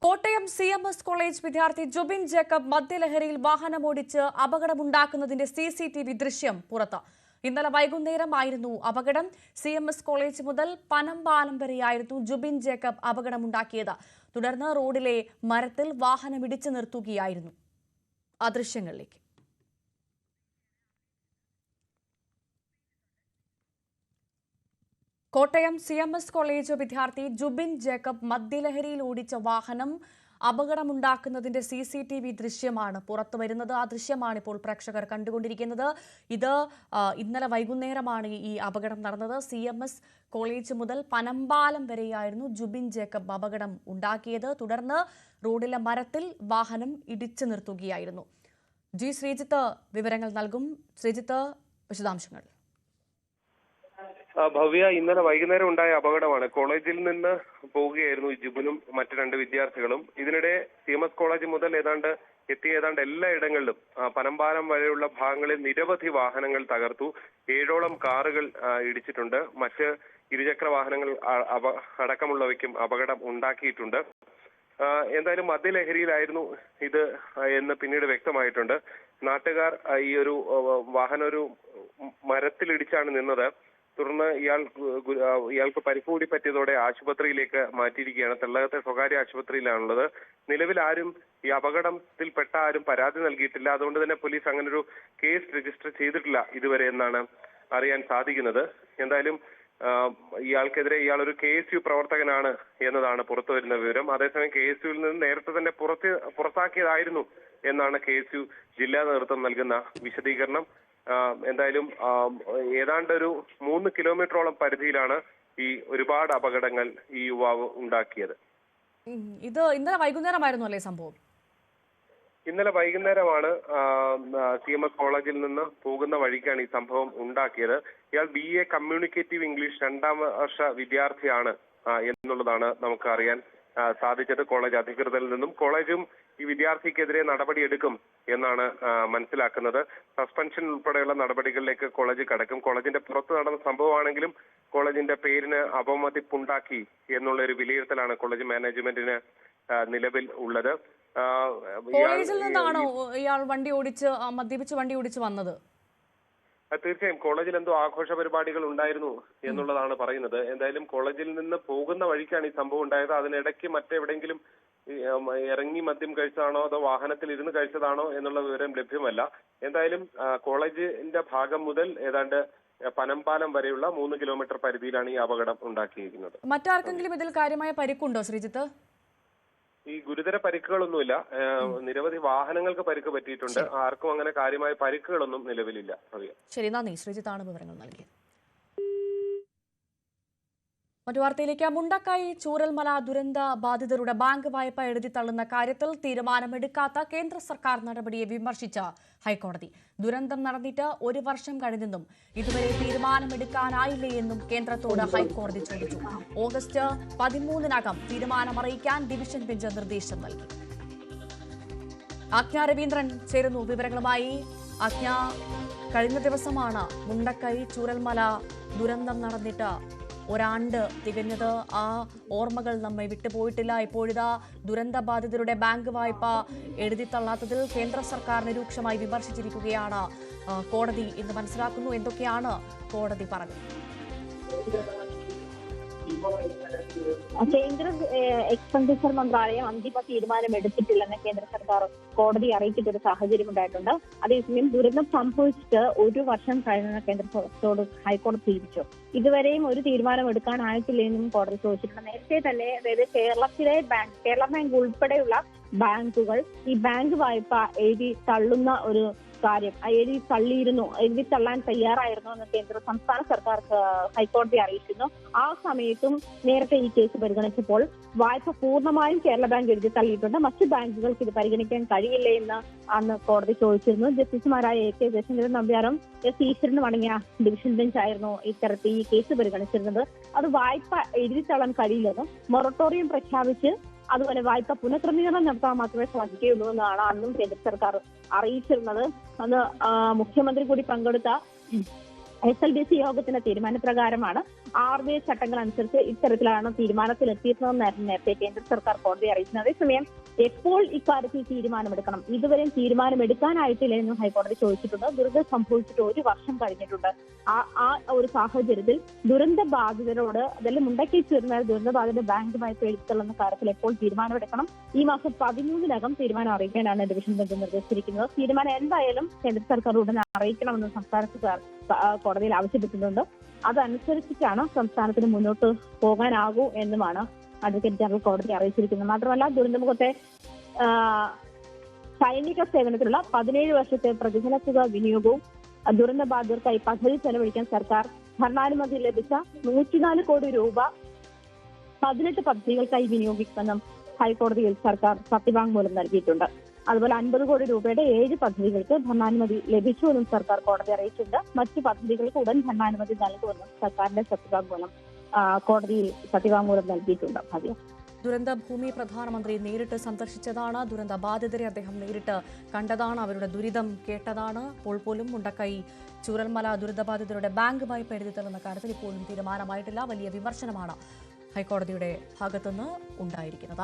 Kottayam CMS college വിദ്യാർത്ഥി Jubin Jacob മദ്യലഹരിയിൽ വാഹനമോടിച്ച് അപകടമുണ്ടാക്കുന്നതിന്റെ CCTV ദൃശ്യം പുറത്ത്. ഇന്നലെ വൈകുന്നേരമായിരുന്നു അപകടം. CMS കോളേജ് മുതൽ പനമ്പാലം വരെയായിരുന്നു ജുബിൻ ജേക്കബ് അപകടമുണ്ടാക്കിയത്. തുടർന്ന് റോഡിലെ മരത്തിൽ വാഹനം ഇടിച്ചു നിർത്തുകയായിരുന്നു. ആ ദൃശ്യങ്ങളിലേക്ക്. കോട്ടയം CMS കോളേജ് വിദ്യാർത്ഥി ജുബിൻ ജേക്കബ് മദ്യലഹരിയിൽ ഓടിച്ച വാഹനം അപകടമുണ്ടാക്കുന്നതിന്റെ CCTV ദൃശ്യമാണ് പുറത്തുവരുന്നത്. ആ ദൃശ്യമാണ് ഇപ്പോൾ പ്രേക്ഷകർ കണ്ടുകൊണ്ടിരിക്കുന്നത്. ഇത് ഇന്നലെ വൈകുന്നേരമാണ് ഈ അപകടം നടന്നത്. CMS കോളേജ് മുതൽ പനമ്പാലം വരെയായിരുന്നു ജുബിൻ ജേക്കബ് അപകടം ഉണ്ടാക്കിയത്. തുടർന്ന് റോഡിലെ മരത്തിൽ വാഹനം ഇടിച്ചു നിർത്തുകയായിരുന്നു. ജി ശ്രീജിത്ത് വിവരങ്ങൾ നൽകും. ശ്രീജിത്ത്, വിശദാംശങ്ങൾ. ഭവ്യ, ഇന്നലെ വൈകുന്നേരം ഉണ്ടായ അപകടമാണ്. കോളേജിൽ നിന്ന് പോവുകയായിരുന്നു ജുബിനും മറ്റു രണ്ട് വിദ്യാർത്ഥികളും. ഇതിനിടെ CMS കോളേജ് മുതൽ ഏതാണ്ട് എല്ലായിടങ്ങളിലും പനമ്പാലം വരെയുള്ള ഭാഗങ്ങളിൽ നിരവധി വാഹനങ്ങൾ തകർത്തു. 7ഓളം കാറുകൾ ഇടിച്ചിട്ടുണ്ട്. മറ്റ് ഇരുചക്ര വാഹനങ്ങൾ അടക്കമുള്ളവയ്ക്കും അപകടം ഉണ്ടാക്കിയിട്ടുണ്ട്. എന്തായാലും മദ്യലഹരിയിലായിരുന്നു ഇത് എന്ന് പിന്നീട് വ്യക്തമായിട്ടുണ്ട്. നാട്ടുകാർ ഈ ഒരു വാഹനം ഒരു മരത്തിലിടിച്ചാണ് നിന്നത്. തുടർന്ന് ഇയാൾക്ക് പരിക്ക് കൂടി പറ്റിയതോടെ ആശുപത്രിയിലേക്ക് മാറ്റിയിരിക്കുകയാണ്. തെള്ളകത്തെ സ്വകാര്യ ആശുപത്രിയിലാണുള്ളത്. നിലവിൽ ആരും ഈ അപകടത്തിൽപ്പെട്ട ആരും പരാതി നൽകിയിട്ടില്ല. അതുകൊണ്ട് തന്നെ പോലീസ് അങ്ങനൊരു കേസ് രജിസ്റ്റർ ചെയ്തിട്ടില്ല ഇതുവരെ എന്നാണ് അറിയാൻ സാധിക്കുന്നത്. എന്തായാലും ഇയാൾക്കെതിരെ ഇയാളൊരു KSU പ്രവർത്തകനാണ് എന്നതാണ് പുറത്തുവരുന്ന വിവരം. അതേസമയം KSUവിൽ നിന്ന് നേരത്തെ തന്നെ പുറത്താക്കിയതായിരുന്നു എന്നാണ് KSU ജില്ലാ നേതൃത്വം നൽകുന്ന വിശദീകരണം. എന്തായാലും ഏതാണ്ട് ഒരു 3 കിലോമീറ്ററോളം പരിധിയിലാണ് ഈ ഒരുപാട് അപകടങ്ങൾ ഈ യുവാവ് ഉണ്ടാക്കിയത്. ഇത് ഇന്നലെ വൈകുന്നേരമായിരുന്നു അല്ലേ സംഭവം? ഇന്നലെ വൈകുന്നേരമാണ് CMS കോളേജിൽ നിന്ന് പോകുന്ന വഴിക്കാണ് ഈ സംഭവം ഉണ്ടാക്കിയത്. ഇയാൾ BA കമ്മ്യൂണിക്കേറ്റീവ് ഇംഗ്ലീഷ് 2ാം വർഷ വിദ്യാർത്ഥിയാണ് എന്നുള്ളതാണ് നമുക്ക് അറിയാൻ സാധിച്ചത് കോളേജ് അധികൃതരിൽ നിന്നും. കോളേജും ഈ വിദ്യാർത്ഥിക്കെതിരെ നടപടിയെടുക്കും എന്നാണ് മനസ്സിലാക്കുന്നത്. സസ്പെൻഷൻ ഉൾപ്പെടെയുള്ള നടപടികളിലേക്ക് കോളേജ് കടക്കും. കോളേജിന്റെ പുറത്ത് നടന്ന സംഭവമാണെങ്കിലും കോളേജിന്റെ പേരിന് അപമതിപ്പുണ്ടാക്കി എന്നുള്ള ഒരു വിലയിരുത്തലാണ് കോളേജ് മാനേജ്മെന്റിന് നിലവിൽ ഉള്ളത്. കോളേജിൽ നിന്നാണോ ഇയാൾ മദ്യപിച്ച് വണ്ടി ഓടിച്ച് വന്നത്? തീർച്ചയായും കോളേജിൽ എന്തോ ആഘോഷ പരിപാടികൾ ഉണ്ടായിരുന്നു എന്നുള്ളതാണ് പറയുന്നത്. എന്തായാലും കോളേജിൽ നിന്ന് പോകുന്ന വഴിക്കാണ് ഈ സംഭവം ഉണ്ടായത്. അതിനിടയ്ക്ക് മറ്റെവിടെയെങ്കിലും ഇറങ്ങി മദ്യം കഴിച്ചതാണോ അതോ വാഹനത്തിൽ ഇരുന്ന് കഴിച്ചതാണോ എന്നുള്ള വിവരം ലഭ്യമല്ല. എന്തായാലും കോളേജിന്റെ ഭാഗം മുതൽ ഏതാണ്ട് പനമ്പാലം വരെയുള്ള 3 കിലോമീറ്റർ പരിധിയിലാണ് ഈ അപകടം ഉണ്ടാക്കിയിരിക്കുന്നത്. മറ്റാർക്കെങ്കിലും ഇതിൽ കാര്യമായ പരിക്കുണ്ടോ ശ്രീജിത്ത്? ഈ ഗുരുതര പരിക്കുകളൊന്നുമില്ല. നിരവധി വാഹനങ്ങൾക്ക് പരിക്ക് പറ്റിയിട്ടുണ്ട്. ആർക്കും അങ്ങനെ കാര്യമായ പരിക്കുകളൊന്നും നിലവിലില്ല. ശരി, നന്ദി. ശ്രീജിത്താണ് വിവരങ്ങൾ നൽകിയത്. മറ്റു വാർത്തയിലേക്ക്. മുണ്ടക്കൈ ചൂരൽമല ദുരന്ത ബാധിതരുടെ ബാങ്ക് വായ്പ എഴുതിത്തള്ളുന്ന കാര്യത്തിൽ തീരുമാനമെടുക്കാത്ത കേന്ദ്ര സർക്കാർ നടപടിയെ വിമർശിച്ച ഹൈക്കോടതി. ദുരന്തം നടന്നിട്ട് 1 വർഷം കഴിഞ്ഞെന്നും ഇതുവരെ തീരുമാനമെടുക്കാനായില്ലേ എന്നും കേന്ദ്രത്തോട് ഹൈക്കോടതി ചോദിച്ചു. ഓഗസ്റ്റ് 13-നകം തീരുമാനമറിയിക്കാൻ ഡിവിഷൻ ബെഞ്ച് നിർദ്ദേശം നൽകി. ആജ്ഞ രവീന്ദ്രൻ ചേരുന്നു വിവരങ്ങളുമായി. ആജ്ഞ, കഴിഞ്ഞ ദിവസമാണ് മുണ്ടക്കൈ ചൂരൽമല ദുരന്തം നടന്നിട്ട് 1 ആണ്ട് തികഞ്ഞത്. ആ ഓർമ്മകൾ നമ്മെ വിട്ടുപോയിട്ടില്ല. ഇപ്പോഴിതാ ദുരന്തബാധിതരുടെ ബാങ്ക് വായ്പ എഴുതിത്തള്ളാത്തതിൽ കേന്ദ്ര സർക്കാരിനെ രൂക്ഷമായി വിമർശിച്ചിരിക്കുകയാണ് കോടതി എന്ന് മനസ്സിലാക്കുന്നു. എന്തൊക്കെയാണ് കോടതി പറഞ്ഞത്? കേന്ദ്ര എക്സ്പെൻഡിച്ചർ മന്ത്രാലയം അന്തിമ തീരുമാനം എടുത്തിട്ടില്ലെന്ന് കേന്ദ്ര സർക്കാർ കോടതി അറിയിച്ചിട്ടൊരു സാഹചര്യം ഉണ്ടായിട്ടുണ്ട്. അതേസമയം ദുരന്തം സംഭവിച്ചിട്ട് 1 വർഷം കഴിഞ്ഞ കേന്ദ്രത്തോട് ഹൈക്കോടതി തിരിച്ചു. ഇതുവരെയും ഒരു തീരുമാനം എടുക്കാനായിട്ടില്ലെന്നും കോടതി ചോദിച്ചിട്ടുണ്ട്. നേരത്തെ തന്നെ അതായത് കേരള ബാങ്ക് ഉൾപ്പെടെയുള്ള ബാങ്കുകൾ ഈ ബാങ്ക് വായ്പ എഴുതി തള്ളുന്ന ഒരു കാര്യം എഴുതി തള്ളാൻ തയ്യാറായിരുന്നു എന്ന് സംസ്ഥാന സർക്കാർ ഹൈക്കോടതി അറിയിച്ചിരുന്നു. ആ സമയത്തും നേരത്തെ ഈ കേസ് പരിഗണിച്ചപ്പോൾ വായ്പ പൂർണ്ണമായും കേരള ബാങ്ക് എഴുതി തള്ളിയിട്ടുണ്ട്. മറ്റു ബാങ്കുകൾക്ക് ഇത് കഴിയില്ലേ എന്ന് അന്ന് കോടതി ചോദിച്ചിരുന്നു. ജസ്റ്റിസുമാരായ AK ജയശങ്കരൻ നമ്പ്യാരും S ഈശ്വരനും അടങ്ങിയ ഡിവിഷൻ ബെഞ്ചായിരുന്നു ഇത്തരത്തിൽ ഈ കേസ് പരിഗണിച്ചിരുന്നത്. അത് വായ്പ എഴുതി തള്ളാൻ കഴിയില്ലെന്നും മൊറട്ടോറിയം പ്രഖ്യാപിച്ച് അതുപോലെ വായ്പ പുനഃക്രമീകരണം നടത്താൻ മാത്രമേ സാധിക്കുകയുള്ളൂ എന്നാണ് അന്നും കേന്ദ്ര സർക്കാർ അറിയിച്ചിരുന്നത്. അന്ന് മുഖ്യമന്ത്രി കൂടി പങ്കെടുത്ത SLDC യോഗത്തിന്റെ തീരുമാനപ്രകാരമാണ് RBI ചട്ടങ്ങൾ അനുസരിച്ച് ഇത്തരത്തിലാണ് തീരുമാനത്തിലെത്തിയതെന്ന് നേരത്തെ കേന്ദ്ര സർക്കാർ കോടതിയെ അറിയിച്ചത്. അതേസമയം എപ്പോൾ ഇക്കാര്യത്തിൽ തീരുമാനമെടുക്കണം, ഇതുവരെയും തീരുമാനമെടുക്കാനായിട്ടില്ല എന്ന് ഹൈക്കോടതി ചോദിച്ചിട്ടുണ്ട്. ദുരന്തം സംഭവിച്ചിട്ട് 1 വർഷം കഴിഞ്ഞിട്ടുണ്ട്. ആ ഒരു സാഹചര്യത്തിൽ ദുരന്ത ബാധിതരോട് അതെല്ലാം മുണ്ടക്കൈ ചുരുന്ന ദുരന്ത ബാധിത ബാങ്ക് വായ്പ എഴുത്തള്ളുന്ന കാര്യത്തിൽ എപ്പോൾ തീരുമാനമെടുക്കണം, ഈ മാസം 13-നകം തീരുമാനം അറിയിക്കാനാണ് ഡിവിഷൻ ബെഞ്ച് നിർദ്ദേശിച്ചിരിക്കുന്നത്. തീരുമാനം എന്തായാലും കേന്ദ്ര സർക്കാർ ഉടനെ അറിയിക്കണമെന്ന് സംസ്ഥാന സർക്കാർ കോടതിയിൽ ആവശ്യപ്പെട്ടിട്ടുണ്ട്. അതനുസരിച്ചിട്ടാണ് സംസ്ഥാനത്തിന് മുന്നോട്ട് പോകാനാകൂ എന്നുമാണ് അഡ്വക്കേറ്റ് ജനറൽ കോടതി അറിയിച്ചിരിക്കുന്നത്. മാത്രമല്ല ദുരന്തമുഖത്തെ സൈനിക സേവനത്തിലുള്ള 17 വർഷത്തെ പ്രതിഫല തുക വിനിയോഗവും ദുരന്ത ബാധിതർക്കായി പദ്ധതി ചെലവഴിക്കാൻ സർക്കാർ ഭരണാനുമതി ലഭിച്ച 104 കോടി രൂപ 18 പദ്ധതികൾക്കായി വിനിയോഗിക്കുമെന്നും ഹൈക്കോടതിയിൽ സർക്കാർ സത്യവാങ്മൂലം നൽകിയിട്ടുണ്ട്. അതുപോലെ 50 കോടി രൂപയുടെ 7 പദ്ധതികൾക്ക് ഭരണാനുമതി ലഭിച്ചുവെന്നും സർക്കാർ കോടതി അറിയിച്ചിട്ടുണ്ട്. മറ്റ് പദ്ധതികൾക്ക് ഉടൻ ഭരണാനുമതി നൽകുമെന്നും സർക്കാരിന്റെ കോടതിയിൽ സത്യവാങ്മൂലം നൽകിയിട്ടുണ്ട്. ഭാഗ്യ ദുരന്തഭൂമി പ്രധാനമന്ത്രി നേരിട്ട് സന്ദർശിച്ചതാണ്. ദുരന്ത ബാധിതരെ അദ്ദേഹം നേരിട്ട് കണ്ടതാണ്, അവരുടെ ദുരിതം കേട്ടതാണ്. അപ്പോൾ പോലും മുണ്ടക്കൈ ചൂരൽമല ദുരിതബാധിതരുടെ ബാങ്ക് വായ്പ എഴുതിത്തള്ളുന്ന കാര്യത്തിൽ ഇപ്പോഴും തീരുമാനമായിട്ടില്ല. വലിയ വിമർശനമാണ് ഹൈക്കോടതിയുടെ ഭാഗത്തുനിന്ന് ഉണ്ടായിരിക്കുന്നത്.